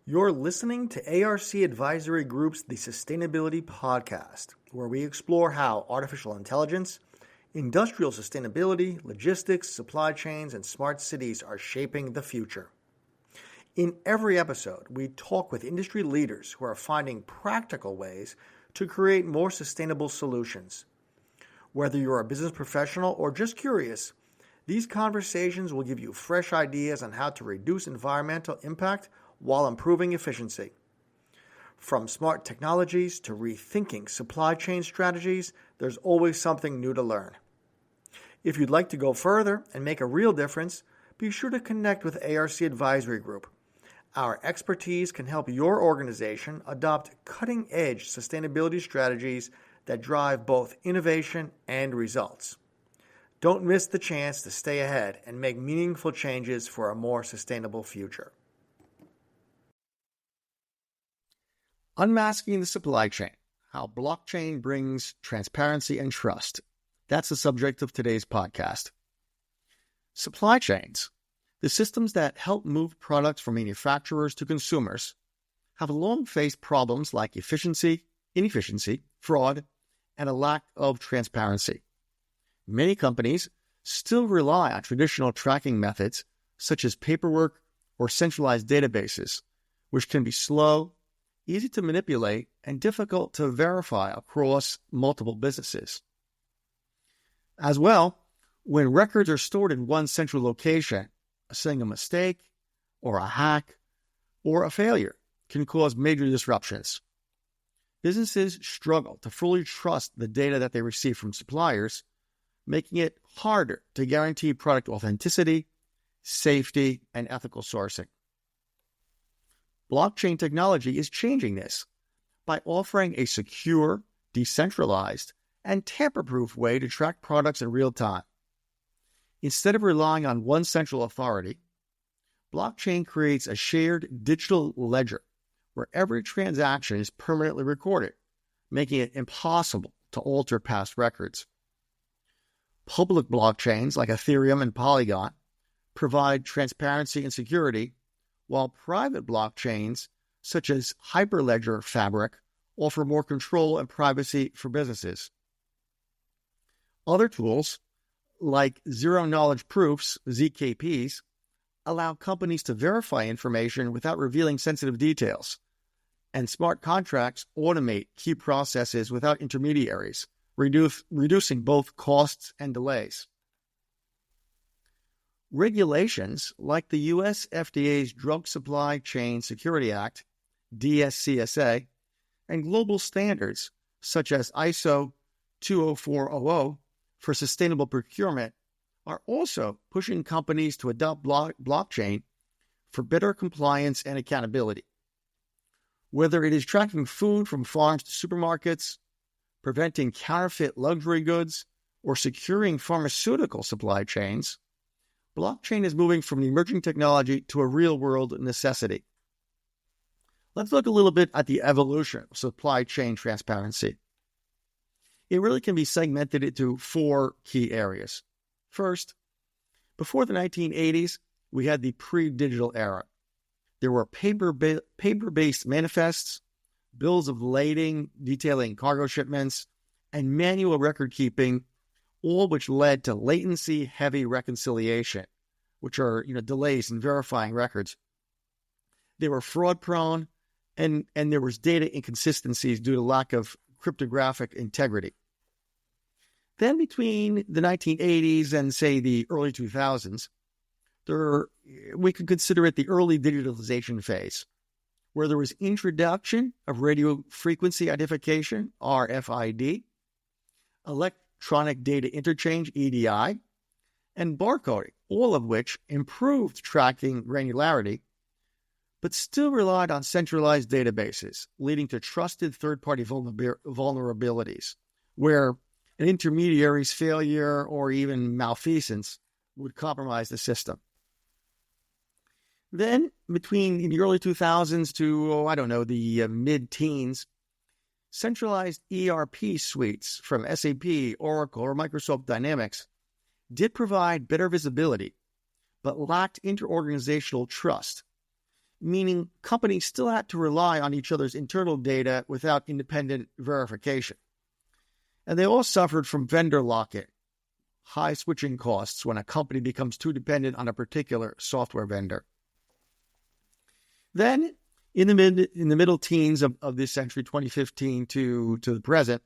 You're listening to ARC Advisory Group's The Sustainability Podcast, where we explore how artificial intelligence, industrial sustainability, logistics, supply chains, and smart cities are shaping the future. In every episode, we talk with industry leaders who are finding practical ways to create more sustainable solutions. Whether you're a business professional or just curious, these conversations will give you fresh ideas on how to reduce environmental impact while improving efficiency. From smart technologies to rethinking supply chain strategies, there's always something new to learn. If you'd like to go further and make a real difference, be sure to connect with ARC Advisory Group. Our expertise can help your organization adopt cutting-edge sustainability strategies that drive both innovation and results. Don't miss the chance to stay ahead and make meaningful changes for a more sustainable future. Unmasking the supply chain, how blockchain brings transparency and trust. That's the subject of today's podcast. Supply chains, the systems that help move products from manufacturers to consumers, have long faced problems like efficiency, inefficiency, fraud, and a lack of transparency. Many companies still rely on traditional tracking methods such as paperwork or centralized databases, which can be slow, easy to manipulate, and difficult to verify across multiple businesses. As well, when records are stored in one central location, saying a mistake or a hack or a failure can cause major disruptions. Businesses struggle to fully trust the data that they receive from suppliers, making it harder to guarantee product authenticity, safety, and ethical sourcing. Blockchain technology is changing this by offering a secure, decentralized, and tamper-proof way to track products in real time. Instead of relying on one central authority, blockchain creates a shared digital ledger where every transaction is permanently recorded, making it impossible to alter past records. Public blockchains like Ethereum and Polygon provide transparency and security, while private blockchains such as Hyperledger Fabric offer more control and privacy for businesses. Other tools like zero-knowledge proofs, ZKPs, allow companies to verify information without revealing sensitive details, and smart contracts automate key processes without intermediaries, reducing both costs and delays. Regulations like the U.S. FDA's Drug Supply Chain Security Act, DSCSA, and global standards such as ISO 20400 for sustainable procurement are also pushing companies to adopt blockchain for better compliance and accountability. Whether it is tracking food from farms to supermarkets, preventing counterfeit luxury goods, or securing pharmaceutical supply chains, blockchain is moving from an emerging technology to a real-world necessity. Let's look a little bit at the evolution of supply chain transparency. It really can be segmented into four key areas. First, before the 1980s, we had the pre-digital era. There were paper-based manifests, bills of lading detailing cargo shipments, and manual record-keeping, all which led to latency-heavy reconciliation, which are delays in verifying records. They were fraud-prone, and there was data inconsistencies due to lack of cryptographic integrity. Then between the 1980s and, say, the early 2000s, we could consider it the early digitalization phase, where there was introduction of radio frequency identification, RFID, electronic data interchange, EDI, and barcoding, all of which improved tracking granularity, but still relied on centralized databases, leading to trusted third-party vulnerabilities, where an intermediary's failure or even malfeasance would compromise the system. Then, between the early 2000s to, the mid-teens, centralized ERP suites from SAP, Oracle, or Microsoft Dynamics did provide better visibility, but lacked interorganizational trust, meaning companies still had to rely on each other's internal data without independent verification. And they all suffered from vendor lock-in, high switching costs when a company becomes too dependent on a particular software vendor. Then, in the middle teens of this century, 2015 to the present,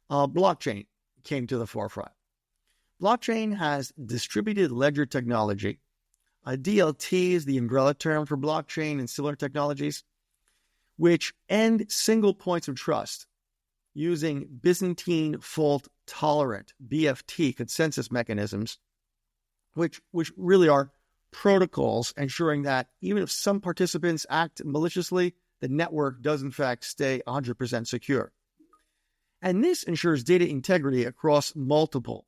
blockchain came to the forefront. Blockchain has distributed ledger technology. DLT is the umbrella term for blockchain and similar technologies, which end single points of trust using Byzantine fault-tolerant BFT consensus mechanisms, which really are protocols ensuring that even if some participants act maliciously, the network does in fact stay 100% secure. And this ensures data integrity across multiple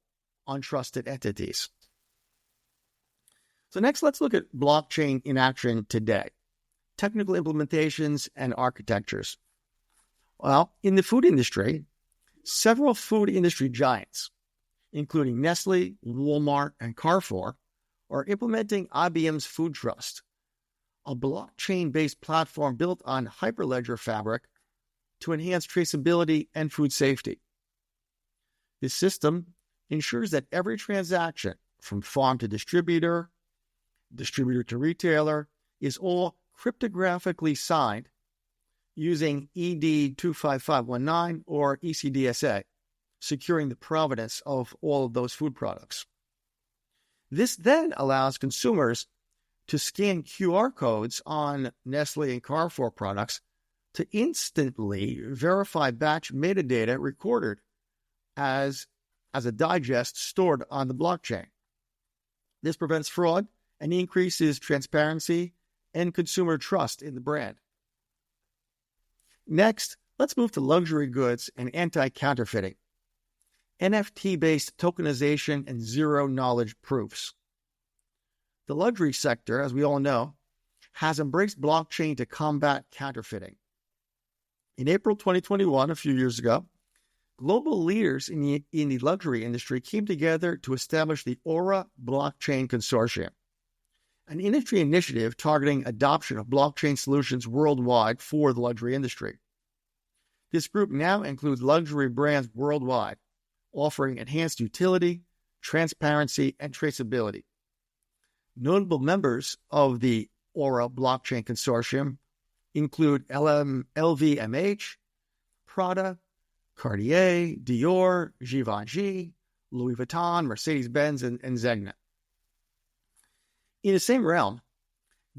untrusted entities. So next, let's look at blockchain in action today, technical implementations and architectures. Well, in the food industry, several food industry giants, including Nestlé, Walmart, and Carrefour, are implementing IBM's Food Trust, a blockchain-based platform built on Hyperledger Fabric to enhance traceability and food safety. This system ensures that every transaction from farm to distributor to retailer is all cryptographically signed using ED 25519 or ECDSA, securing the provenance of all of those food products. This then allows consumers to scan QR codes on Nestlé and Carrefour products to instantly verify batch metadata recorded as a digest stored on the blockchain. This prevents fraud and increases transparency and consumer trust in the brand. Next, let's move to luxury goods and anti-counterfeiting, NFT-based tokenization, and zero-knowledge proofs. The luxury sector, as we all know, has embraced blockchain to combat counterfeiting. In April 2021, a few years ago, global leaders in the luxury industry came together to establish the Aura Blockchain Consortium, an industry initiative targeting adoption of blockchain solutions worldwide for the luxury industry. This group now includes luxury brands worldwide, offering enhanced utility, transparency, and traceability. Notable members of the Aura Blockchain Consortium include LVMH, Prada, Cartier, Dior, Givenchy, Louis Vuitton, Mercedes-Benz, and Zegna. In the same realm,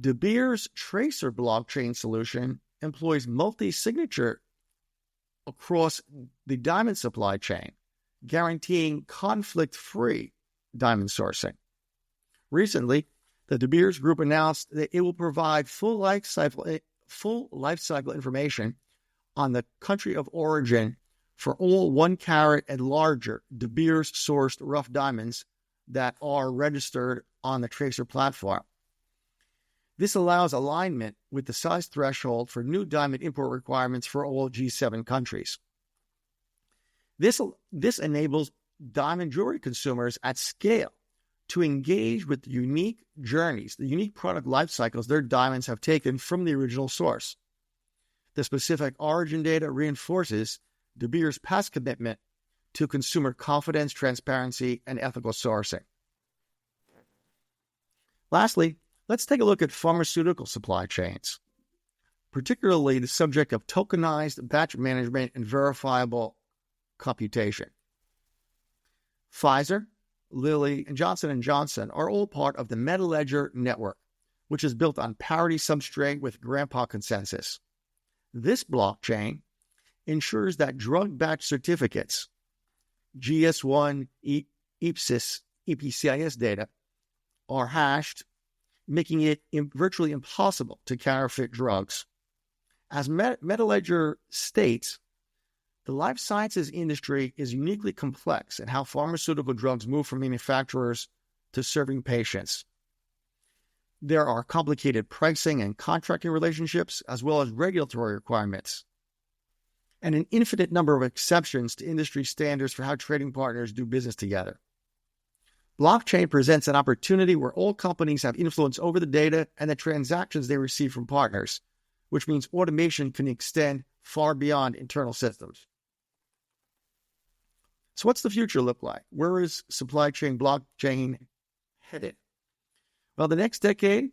De Beers Tracer blockchain solution employs multi-signature across the diamond supply chain, guaranteeing conflict-free diamond sourcing. Recently, the De Beers Group announced that it will provide full life cycle information on the country of origin for all 1 carat and larger De Beers sourced rough diamonds that are registered on the Tracer platform. This allows alignment with the size threshold for new diamond import requirements for all G7 countries. This enables diamond jewelry consumers at scale to engage with the unique journeys, the unique product life cycles their diamonds have taken from the original source. The specific origin data reinforces De Beers' past commitment to consumer confidence, transparency, and ethical sourcing. Lastly, let's take a look at pharmaceutical supply chains, particularly the subject of tokenized batch management and verifiable computation. Pfizer, Lilly, and Johnson & Johnson are all part of the MetaLedger network, which is built on parity substrate with Grandpa consensus. This blockchain ensures that drug batch certificates, GS1, EPCIS data, are hashed, making it virtually impossible to counterfeit drugs. As MetaLedger states, the life sciences industry is uniquely complex in how pharmaceutical drugs move from manufacturers to serving patients. There are complicated pricing and contracting relationships, as well as regulatory requirements, and an infinite number of exceptions to industry standards for how trading partners do business together. Blockchain presents an opportunity where all companies have influence over the data and the transactions they receive from partners, which means automation can extend far beyond internal systems. So what's the future look like? Where is supply chain blockchain headed? Well, the next decade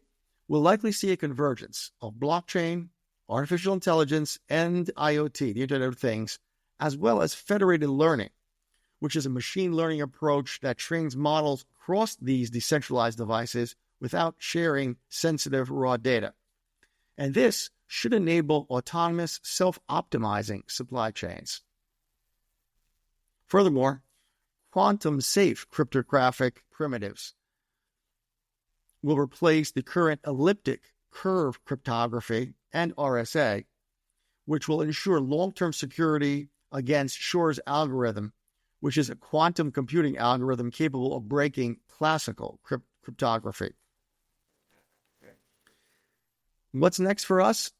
will likely see a convergence of blockchain, artificial intelligence, and IoT, the Internet of Things, as well as federated learning, which is a machine learning approach that trains models across these decentralized devices without sharing sensitive raw data. And this should enable autonomous, self-optimizing supply chains. Furthermore, quantum-safe cryptographic primitives will replace the current elliptic curve cryptography and RSA, which will ensure long-term security against Shor's algorithm, which is a quantum computing algorithm capable of breaking classical cryptography. What's next for us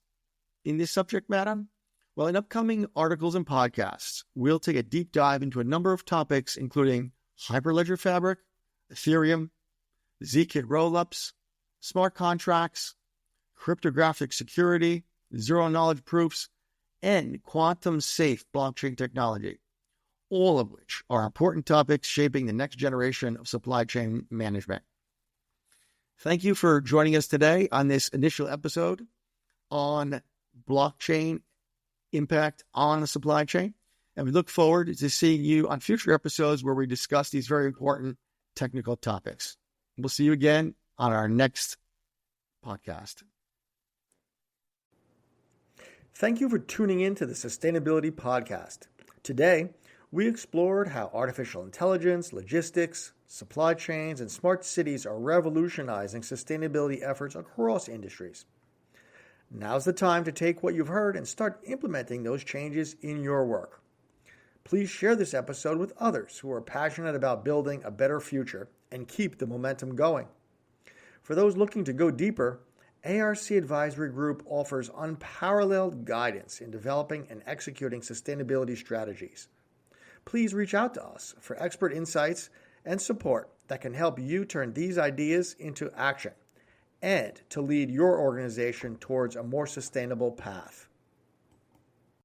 in this subject matter? Well, in upcoming articles and podcasts, we'll take a deep dive into a number of topics, including Hyperledger Fabric, Ethereum, Zkit rollups, smart contracts, cryptographic security, zero-knowledge proofs, and quantum-safe blockchain technology, all of which are important topics shaping the next generation of supply chain management. Thank you for joining us today on this initial episode on blockchain impact on the supply chain, and we look forward to seeing you on future episodes where we discuss these very important technical topics. We'll see you again on our next podcast. Thank you for tuning in to the Sustainability Podcast. Today, we explored how artificial intelligence, logistics, supply chains, and smart cities are revolutionizing sustainability efforts across industries. Now's the time to take what you've heard and start implementing those changes in your work. Please share this episode with others who are passionate about building a better future and keep the momentum going. For those looking to go deeper, ARC Advisory Group offers unparalleled guidance in developing and executing sustainability strategies. Please reach out to us for expert insights and support that can help you turn these ideas into action and to lead your organization towards a more sustainable path.